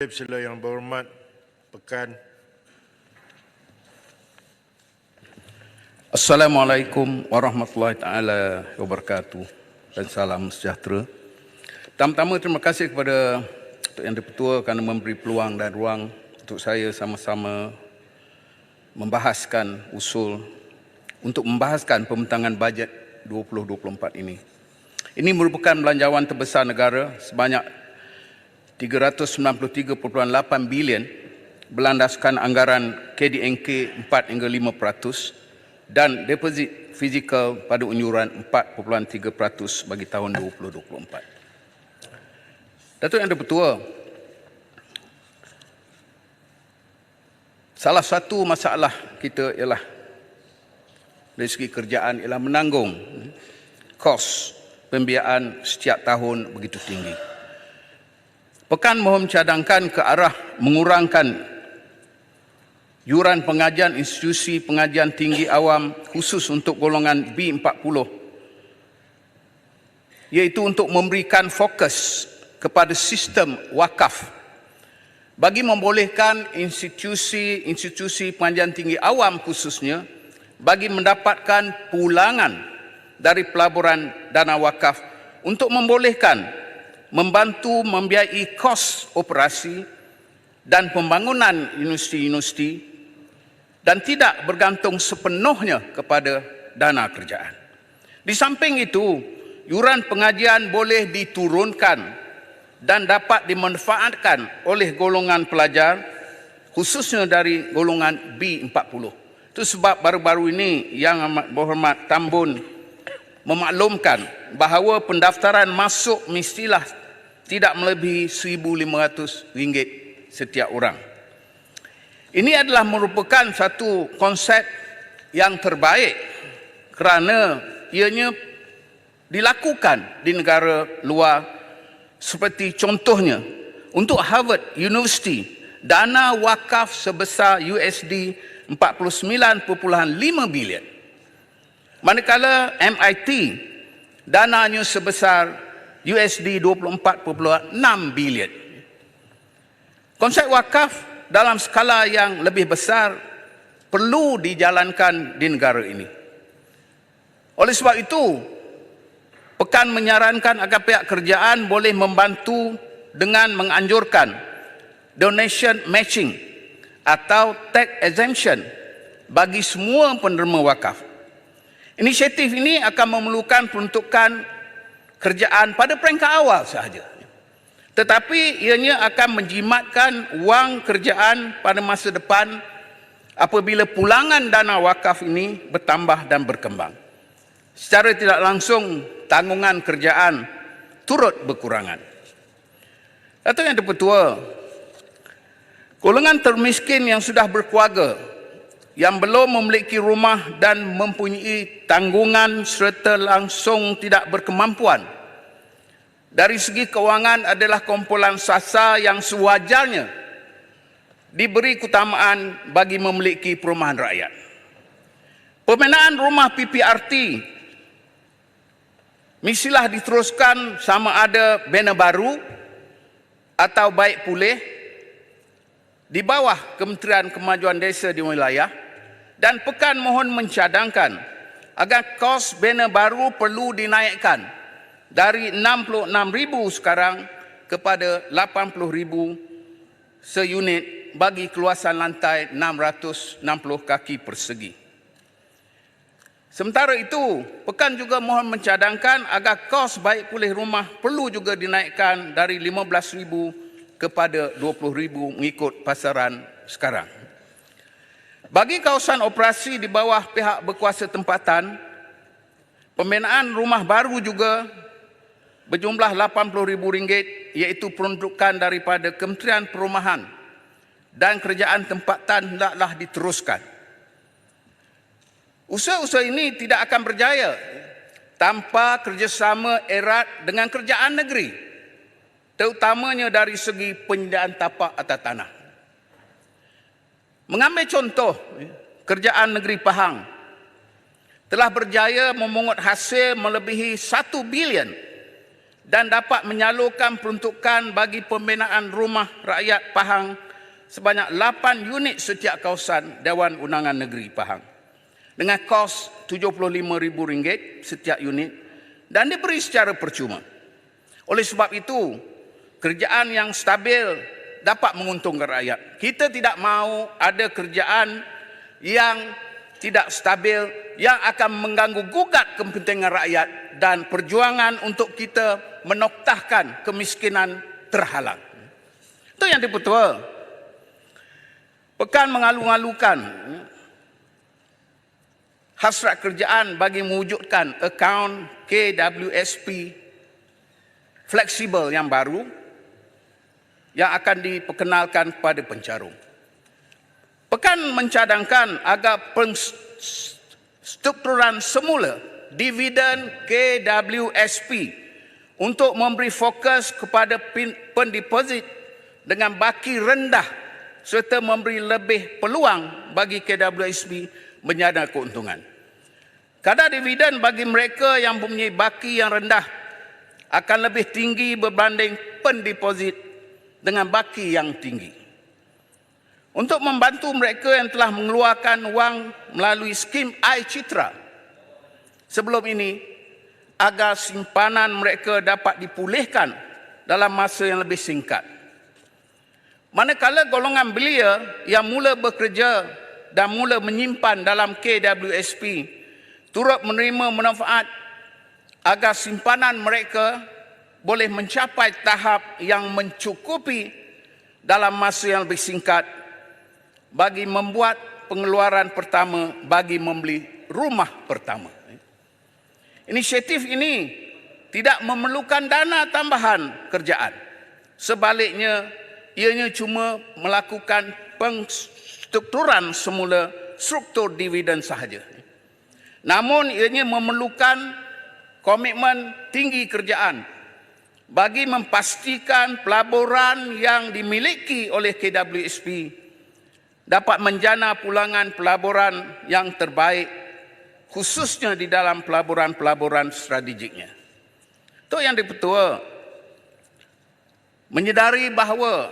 Sila yang berhormat Pekan. Assalamualaikum warahmatullahi taala wabarakatuh dan salam sejahtera. Pertama-tama terima kasih kepada Datuk Yang di-Pertua kerana memberi peluang dan ruang untuk saya sama-sama membahaskan usul untuk membahaskan pembentangan bajet 2024 ini. Ini merupakan belanjawan terbesar negara sebanyak 393.8 bilion berlandaskan anggaran KDNK 4 hingga 5% dan deposit fizikal pada unyuran 4.3% bagi tahun 2024. Datuk Yang di-Pertua, salah satu masalah kita ialah dari segi kerjaan ialah menanggung kos pembiayaan setiap tahun begitu tinggi. Pekan mohon mencadangkan ke arah mengurangkan yuran pengajian institusi pengajian tinggi awam khusus untuk golongan B40, iaitu untuk memberikan fokus kepada sistem wakaf bagi membolehkan institusi pengajian tinggi awam khususnya bagi mendapatkan pulangan dari pelaburan dana wakaf untuk membolehkan membantu membiayai kos operasi dan pembangunan universiti-universiti dan tidak bergantung sepenuhnya kepada dana kerjaan. Di samping itu, yuran pengajian boleh diturunkan dan dapat dimanfaatkan oleh golongan pelajar khususnya dari golongan B40. Itu sebab baru-baru ini Yang Amat Berhormat Tambun memaklumkan bahawa pendaftaran masuk mestilah tidak melebihi RM1,500 setiap orang. Ini adalah merupakan satu konsep yang terbaik kerana ianya dilakukan di negara luar seperti contohnya untuk Harvard University dana wakaf sebesar USD 49.5 bilion. Manakala MIT dananya sebesar USD 24.6 bilion. Konsep wakaf dalam skala yang lebih besar perlu dijalankan di negara ini. Oleh sebab itu, Pekan menyarankan agar pihak kerajaan boleh membantu dengan menganjurkan donation matching atau tax exemption bagi semua penerima wakaf. Inisiatif ini akan memerlukan peruntukan kerjaan pada peringkat awal sahaja. Tetapi ianya akan menjimatkan wang kerjaan pada masa depan apabila pulangan dana wakaf ini bertambah dan berkembang. Secara tidak langsung, tanggungan kerjaan turut berkurangan. Datuk Yang di-Pertua, golongan termiskin yang sudah berkeluarga yang belum memiliki rumah dan mempunyai tanggungan serta langsung tidak berkemampuan dari segi kewangan adalah kumpulan sasar yang sewajarnya diberi keutamaan bagi memiliki perumahan rakyat. Pembinaan rumah PPRT mestilah diteruskan sama ada bina baru atau baik pulih di bawah Kementerian Kemajuan Desa di wilayah, dan Pekan mohon mencadangkan agar kos bina baru perlu dinaikkan dari RM66,000 sekarang kepada RM80,000 seunit bagi keluasan lantai 660 kaki persegi. Sementara itu, Pekan juga mohon mencadangkan agar kos baik pulih rumah perlu juga dinaikkan dari RM15,000 kepada RM20,000 mengikut pasaran sekarang. Bagi kawasan operasi di bawah pihak berkuasa tempatan, pembinaan rumah baru juga berjumlah RM80,000 iaitu peruntukan daripada Kementerian Perumahan dan Kerajaan Tempatan hendaklah diteruskan. Usaha-usaha ini tidak akan berjaya tanpa kerjasama erat dengan kerajaan negeri, terutamanya dari segi penyediaan tapak atas tanah. Mengambil contoh, kerajaan negeri Pahang telah berjaya memungut hasil melebihi 1 bilion dan dapat menyalurkan peruntukan bagi pembinaan rumah rakyat Pahang sebanyak 8 unit setiap kawasan Dewan Undangan Negeri Pahang dengan kos RM75,000 setiap unit dan diberi secara percuma. Oleh sebab itu, kerjaan yang stabil dapat menguntungkan rakyat. Kita tidak mahu ada kerjaan yang tidak stabil yang akan mengganggu gugat kepentingan rakyat dan perjuangan untuk kita menoktahkan kemiskinan terhalang. Itu yang dipertua. Pekan mengalu-alukan hasrat kerjaan bagi mewujudkan akaun KWSP fleksibel yang baru yang akan diperkenalkan kepada pencarum. Pekan mencadangkan agar penstrukturan semula dividen KWSP untuk memberi fokus kepada pendeposit dengan baki rendah serta memberi lebih peluang bagi KWSP menyana keuntungan. Kadar dividen bagi mereka yang mempunyai baki yang rendah akan lebih tinggi berbanding pendeposit dengan baki yang tinggi. Untuk membantu mereka yang telah mengeluarkan wang melalui skim iCitra sebelum ini, agar simpanan mereka dapat dipulihkan dalam masa yang lebih singkat. Manakala golongan belia yang mula bekerja dan mula menyimpan dalam KWSP turut menerima manfaat agar simpanan mereka boleh mencapai tahap yang mencukupi dalam masa yang lebih singkat bagi membuat pengeluaran pertama bagi membeli rumah pertama. Inisiatif ini tidak memerlukan dana tambahan kerjaan. Sebaliknya, ianya cuma melakukan penstrukturan semula struktur dividen sahaja. Namun, ianya memerlukan komitmen tinggi kerjaan bagi memastikan pelaburan yang dimiliki oleh KWSP dapat menjana pulangan pelaburan yang terbaik, khususnya di dalam pelaburan-pelaburan strategiknya. Itu yang dipertua. Menyedari bahawa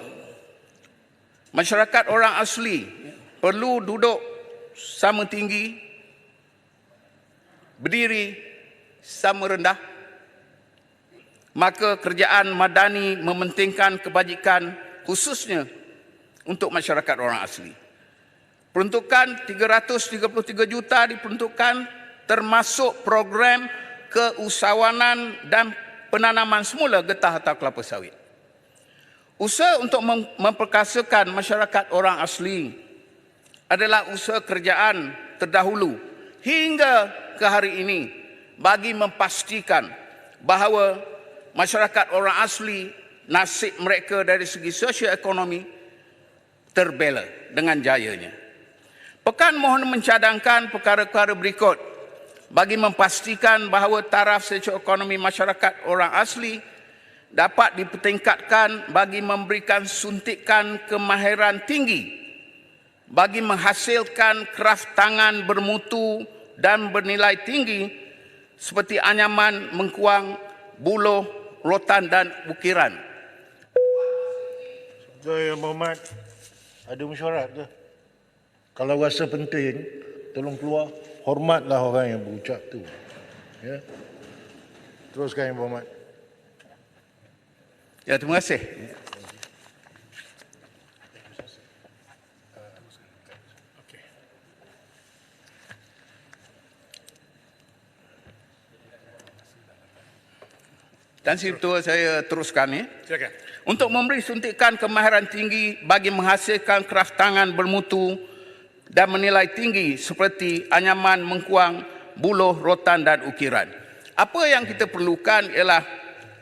masyarakat orang asli perlu duduk sama tinggi, berdiri sama rendah, maka kerjaan madani mementingkan kebajikan khususnya untuk masyarakat orang asli. Peruntukan 333 juta diperuntukkan termasuk program keusahawanan dan penanaman semula getah atau kelapa sawit. Usaha untuk memperkasakan masyarakat orang asli adalah usaha kerjaan terdahulu hingga ke hari ini bagi memastikan bahawa masyarakat orang asli nasib mereka dari segi sosioekonomi terbela dengan jayanya. Pekan mohon mencadangkan perkara-perkara berikut bagi memastikan bahawa taraf sosioekonomi masyarakat orang asli dapat dipertingkatkan bagi memberikan suntikan kemahiran tinggi bagi menghasilkan kraf tangan bermutu dan bernilai tinggi seperti anyaman, mengkuang, buluh, rotan dan ukiran. Saya Muhammad, ada mesyuarat ke? Kalau rasa penting, tolong keluar. Hormatlah orang yang berucap tu. Ya. Teruskan Yang Berhormat. Ya, terima kasih. Dan situ saya teruskan ya. Silakan. Untuk memberi suntikan kemahiran tinggi bagi menghasilkan kraf tangan bermutu dan menilai tinggi seperti anyaman, mengkuang, buluh, rotan dan ukiran. Apa yang kita perlukan ialah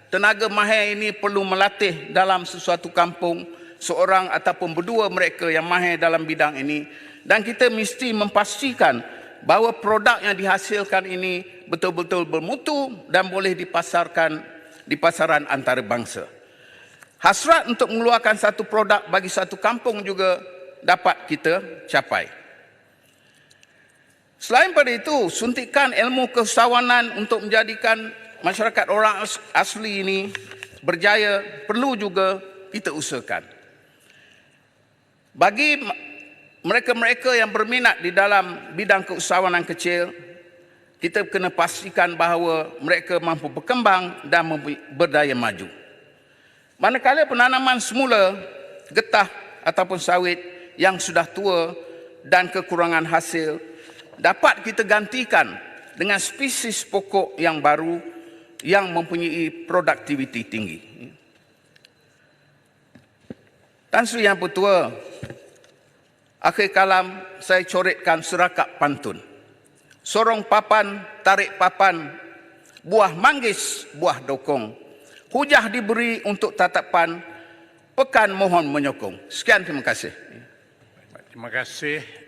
tenaga mahir ini perlu melatih dalam sesuatu kampung seorang ataupun berdua mereka yang mahir dalam bidang ini, dan kita mesti memastikan bahawa produk yang dihasilkan ini betul-betul bermutu dan boleh dipasarkan di pasaran antarabangsa. Hasrat untuk mengeluarkan satu produk bagi satu kampung juga dapat kita capai. Selain pada itu, suntikan ilmu keusahawanan untuk menjadikan masyarakat orang asli ini berjaya perlu juga kita usahakan. Bagi mereka-mereka yang berminat di dalam bidang keusahawanan kecil, kita kena pastikan bahawa mereka mampu berkembang dan berdaya maju. Manakala penanaman semula getah ataupun sawit yang sudah tua dan kekurangan hasil dapat kita gantikan dengan spesies pokok yang baru yang mempunyai produktiviti tinggi. Tan Sri Yang Pertua, akhir kalam saya coretkan serakak pantun. Sorong papan, tarik papan, buah manggis, buah dokong. Hujah diberi untuk tatapan, pekan mohon menyokong. Sekian, terima kasih. Terima kasih.